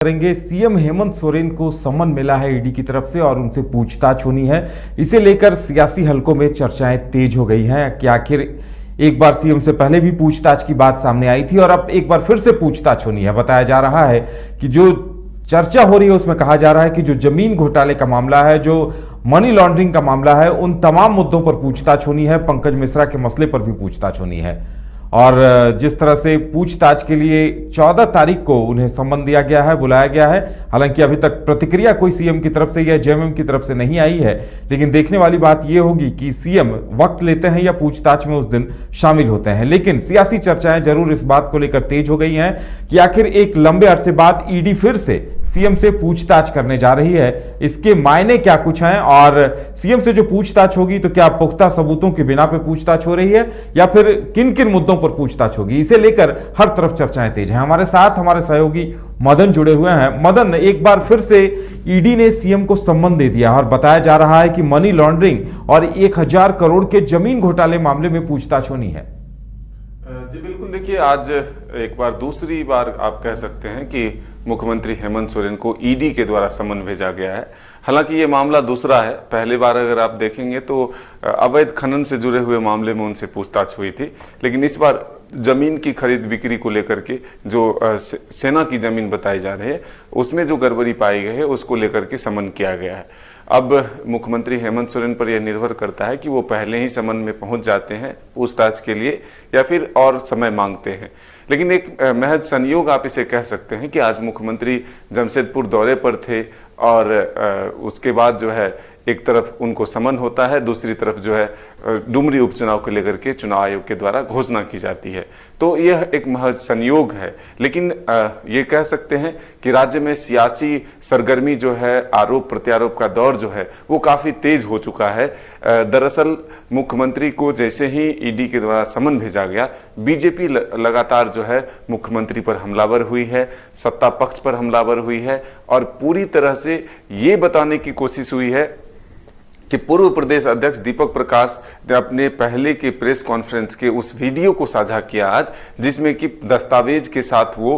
करेंगे। सीएम हेमंत सोरेन को सम्मन मिला है ईडी की तरफ से और उनसे पूछताछ होनी है। इसे लेकर सियासी हलकों में चर्चाएं तेज हो गई हैं कि आखिर एक बार सीएम से पहले भी पूछताछ की बात सामने आई थी और अब एक बार फिर से पूछताछ होनी है। बताया जा रहा है कि जो चर्चा हो रही है उसमें कहा जा रहा है कि जो जमीन घोटाले का मामला है, जो मनी लॉन्ड्रिंग का मामला है, उन तमाम मुद्दों पर पूछताछ होनी है। पंकज मिश्रा के मसले पर भी पूछताछ होनी है और जिस तरह से पूछताछ के लिए 14 तारीख को उन्हें सम्मन दिया गया है, बुलाया गया है। हालांकि अभी तक प्रतिक्रिया कोई सीएम की तरफ से या जेएमएम की तरफ से नहीं आई है, लेकिन देखने वाली बात यह होगी कि सीएम वक्त लेते हैं या पूछताछ में उस दिन शामिल होते हैं। लेकिन सियासी चर्चाएं जरूर इस बात को लेकर तेज हो गई हैं कि आखिर एक लंबे अरसे बाद ईडी फिर से सीएम से पूछताछ करने जा रही है। इसके मायने क्या कुछ हैं और सीएम से जो पूछताछ होगी तो क्या पुख्ता सबूतों के बिना पे पूछताछ हो रही है या फिर किन किन मुद्दों पर पूछताछ होगी, इसे लेकर हर तरफ चर्चाएं तेज हैं। हमारे साथ हमारे सहयोगी मदन जुड़े हुए हैं। मदन, एक बार फिर से ईडी ने सीएम को सम्मन दे दिया और बताया जा रहा है कि मनी लॉन्ड्रिंग और 1000 करोड़ के जमीन घोटाले मामले में पूछताछ होनी है। जी बिल्कुल, देखिए आज एक बार दूसरी बार आप कह सकते हैं कि मुख्यमंत्री हेमंत सोरेन को ईडी के द्वारा सम्मन भेजा गया है। हालांकि ये मामला दूसरा है। पहली बार अगर आप देखेंगे तो अवैध खनन से जुड़े हुए मामले में उनसे पूछताछ हुई थी, लेकिन इस बार जमीन की खरीद बिक्री को लेकर के जो सेना की जमीन बताई जा रही है उसमें जो गड़बड़ी पाई गई है उसको लेकर के सम्मन किया गया है। अब मुख्यमंत्री हेमंत सोरेन पर यह निर्भर करता है कि वो पहले ही सम्मन में पहुंच जाते हैं पूछताछ के लिए या फिर और समय मांगते हैं। लेकिन एक महज संयोग आप इसे कह सकते हैं कि आज मुख्यमंत्री जमशेदपुर दौरे पर थे और उसके बाद जो है एक तरफ उनको समन होता है, दूसरी तरफ जो है डुमरी उपचुनाव को लेकर के चुनाव आयोग के द्वारा घोषणा की जाती है। तो यह एक महज संयोग है, लेकिन ये कह सकते हैं कि राज्य में सियासी सरगर्मी जो है, आरोप प्रत्यारोप का दौर जो है वो काफ़ी तेज हो चुका है। दरअसल मुख्यमंत्री को जैसे ही ईडी के द्वारा समन भेजा गया, बीजेपी लगातार जो है मुख्यमंत्री पर हमलावर हुई है, सत्ता पक्ष पर हमलावर हुई है और पूरी तरह से ये बताने की कोशिश हुई है कि पूर्व प्रदेश अध्यक्ष दीपक प्रकाश ने अपने पहले के प्रेस कॉन्फ्रेंस के उस वीडियो को साझा किया आज, जिसमें कि दस्तावेज के साथ वो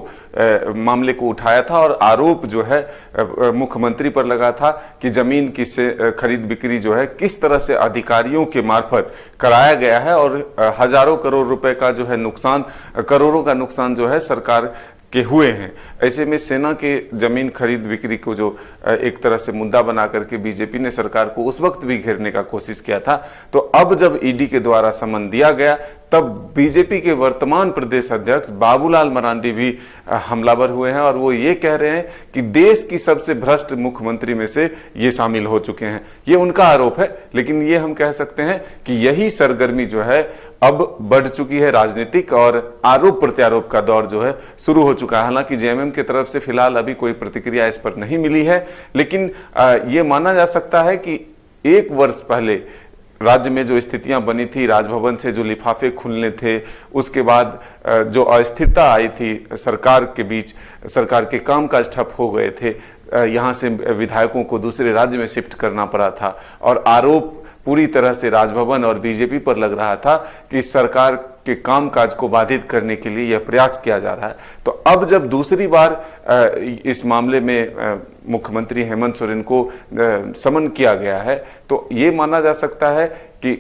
मामले को उठाया था और आरोप जो है मुख्यमंत्री पर लगा था कि जमीन की खरीद बिक्री जो है किस तरह से अधिकारियों के मार्फत कराया गया है और हजारों करोड़ रुपए का जो है नुकसान, करोड़ों का नुकसान जो है सरकार के हुए हैं। ऐसे में सेना के जमीन खरीद बिक्री को जो एक तरह से मुद्दा बना करके बीजेपी ने सरकार को उस वक्त भी घेरने का कोशिश किया था। तो अब जब ईडी के द्वारा समन दिया गया तब बीजेपी के वर्तमान प्रदेश अध्यक्ष बाबूलाल मरांडी भी हमलावर हुए हैं और वो ये कह रहे हैं कि देश की सबसे भ्रष्ट मुख्यमंत्री में से ये शामिल हो चुके हैं। ये उनका आरोप है, लेकिन ये हम कह सकते हैं कि यही सरगर्मी जो है अब बढ़ चुकी है राजनीतिक और आरोप प्रत्यारोप का दौर जो है शुरू हो चुका है। हालांकि जेएमएम की तरफ से फिलहाल अभी कोई प्रतिक्रिया इस पर नहीं मिली है, लेकिन ये माना जा सकता है कि एक वर्ष पहले राज्य में जो स्थितियां बनी थी, राजभवन से जो लिफाफे खुलने थे, उसके बाद जो अस्थिरता आई थी सरकार के बीच, सरकार के कामकाज ठप हो गए थे, यहाँ से विधायकों को दूसरे राज्य में शिफ्ट करना पड़ा था और आरोप पूरी तरह से राजभवन और बीजेपी पर लग रहा था कि सरकार के कामकाज को बाधित करने के लिए यह प्रयास किया जा रहा है। तो अब जब दूसरी बार इस मामले में मुख्यमंत्री हेमंत सोरेन को समन किया गया है तो ये माना जा सकता है कि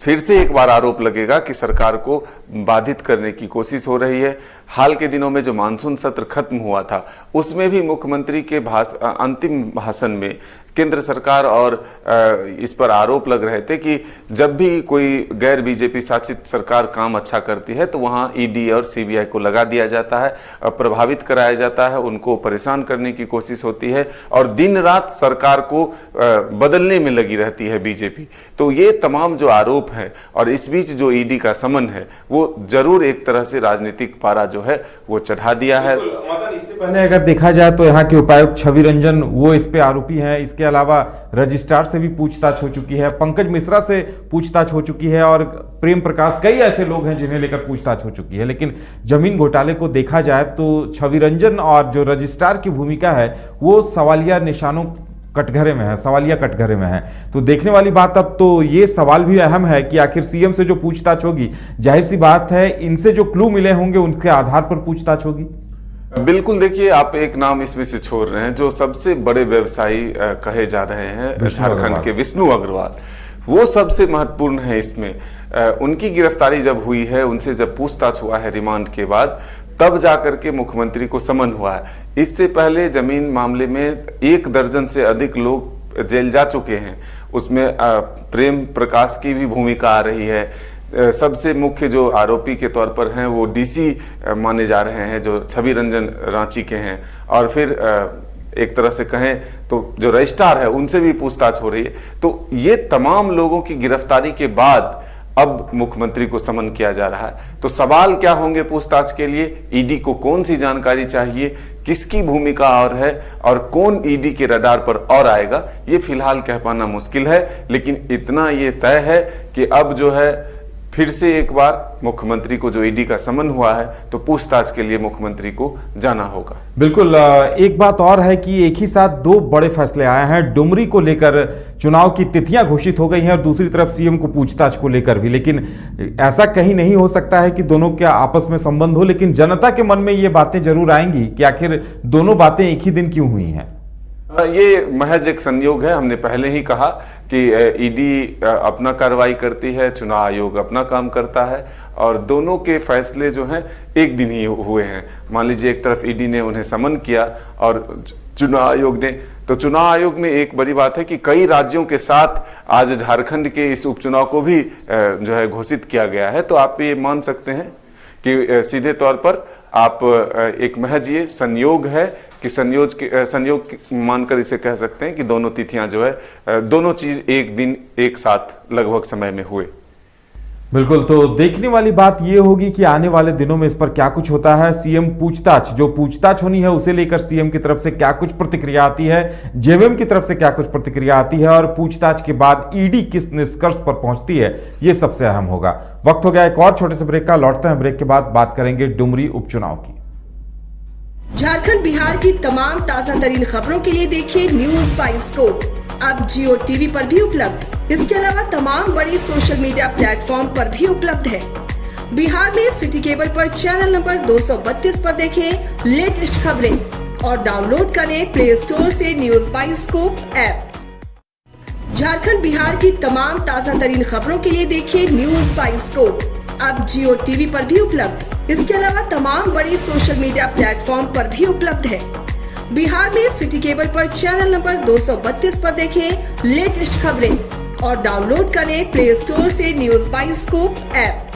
फिर से एक बार आरोप लगेगा कि सरकार को बाधित करने की कोशिश हो रही है। हाल के दिनों में जो मानसून सत्र खत्म हुआ था उसमें भी मुख्यमंत्री के अंतिम भाषण में केंद्र सरकार और इस पर आरोप लग रहे थे कि जब भी कोई गैर बीजेपी शासित सरकार काम अच्छा करती है तो वहां ईडी और सीबीआई को लगा दिया जाता है, प्रभावित कराया जाता है, उनको परेशान करने की कोशिश होती है और दिन रात सरकार को बदलने में लगी रहती है बीजेपी। तो ये तमाम जो आरोप है और इस बीच जो ईडी का समन है वो जरूर एक तरह से राजनीतिक पारा जो है वो चढ़ा दिया है। इससे पहले अगर देखा जाए तो यहाँ के उपायुक्त छवि रंजन वो इस पे आरोपी हैं। इसके अलावा रजिस्ट्रार से भी पूछताछ हो चुकी है, पंकज मिश्रा से पूछताछ हो चुकी है और प्रेम प्रकाश, कई ऐसे लोग हैं जिन्हें लेकर पूछताछ हो चुकी है। लेकिन जमीन घोटाले को देखा जाए तो छवि रंजन और जो रजिस्ट्रार की भूमिका है वो सवालिया निशानों कटघरे में है, सवालिया कटघरे में है। तो देखने वाली बात अब तो ये सवाल भी अहम है कि आखिर सीएम से जो पूछताछ होगी, जाहिर सी बात है इनसे जो क्लू मिले होंगे उनके आधार पर पूछताछ होगी। बिल्कुल, देखिए आप एक नाम इसमें से छोड़ रहे हैं जो सबसे बड़े व्यवसायी कहे जा रहे हैं झारखंड के, विष्णु अग्रवाल। वो सबसे महत्वपूर्ण है इसमें। उनकी गिरफ्तारी जब हुई है, उनसे जब पूछताछ हुआ है रिमांड के बाद, तब जाकर के मुख्यमंत्री को समन हुआ है। इससे पहले जमीन मामले में 1 दर्जन से अधिक लोग जेल जा चुके हैं। उसमें प्रेम प्रकाश की भी भूमिका आ रही है। सबसे मुख्य जो आरोपी के तौर पर हैं वो डीसी माने जा रहे हैं, जो छवि रंजन रांची के हैं। और फिर एक तरह से कहें तो जो रजिस्ट्रार है उनसे भी पूछताछ हो रही है। तो ये तमाम लोगों की गिरफ्तारी के बाद अब मुख्यमंत्री को समन किया जा रहा है। तो सवाल क्या होंगे पूछताछ के लिए? ईडी को कौन सी जानकारी चाहिए, किसकी भूमिका और है, और कौन ईडी के रडार पर और आएगा, ये फिलहाल कह पाना मुश्किल है। लेकिन इतना ये तय है कि अब जो है फिर से एक बार मुख्यमंत्री को जो ईडी का समन हुआ है, तो पूछताछ के लिए मुख्यमंत्री को जाना होगा। बिल्कुल। एक बात और है कि एक ही साथ 2 बड़े फैसले आए हैं। डुमरी को लेकर चुनाव की तिथियां घोषित हो गई हैं और दूसरी तरफ सीएम को पूछताछ को लेकर भी। लेकिन ऐसा कहीं नहीं हो सकता है कि दोनों के आपस में संबंध हो, लेकिन जनता के मन में ये बातें जरूर आएंगी कि आखिर दोनों बातें एक ही दिन क्यों हुई हैं। ये महज एक संयोग है। हमने पहले ही कहा कि ईडी अपना कार्रवाई करती है, चुनाव आयोग अपना काम करता है, और दोनों के फैसले जो हैं एक दिन ही हुए हैं। मान लीजिए एक तरफ ईडी ने उन्हें समन किया और चुनाव आयोग ने, तो चुनाव आयोग में एक बड़ी बात है कि कई राज्यों के साथ आज झारखंड के इस उपचुनाव को भी जो है घोषित किया गया है। तो आप ये मान सकते हैं कि सीधे तौर पर आप एक महज ये संयोग है कि संयोग मानकर इसे कह सकते हैं कि दोनों तिथियां जो है, दोनों चीज एक दिन एक साथ लगभग समय में हुए। बिल्कुल। तो देखने वाली बात यह होगी कि आने वाले दिनों में इस पर क्या कुछ होता है। सीएम पूछताछ होनी है, उसे लेकर सीएम की तरफ से क्या कुछ प्रतिक्रिया आती है, जेवीएम की तरफ से क्या कुछ प्रतिक्रिया आती है, और पूछताछ के बाद ईडी किस निष्कर्ष पर पहुंचती है, यह सबसे अहम होगा। वक्त हो गया एक और छोटे से ब्रेक का। लौटते हैं, ब्रेक के बाद बात करेंगे डुमरी उपचुनाव की। झारखंड बिहार की तमाम ताजा तरीन खबरों के लिए देखिए न्यूज बाय स्कोप, अब जियो टीवी पर भी उपलब्ध। इसके अलावा तमाम बड़ी सोशल मीडिया प्लेटफॉर्म पर भी उपलब्ध है। बिहार में सिटी केबल पर चैनल नंबर 232 पर देखें लेटेस्ट खबरें और डाउनलोड करें प्ले स्टोर से news by scope app. Jharkhand Bihar की तमाम ताजा तरीन खबरों के लिए देखिए न्यूज बाय स्कोप, अब जियो टीवी पर भी उपलब्ध। इसके अलावा तमाम बड़ी सोशल मीडिया प्लेटफॉर्म पर भी उपलब्ध है। बिहार में सिटी केबल पर चैनल नंबर 232 पर देखें लेटेस्ट खबरें और डाउनलोड करें प्ले स्टोर से न्यूज बाय स्कोप ऐप।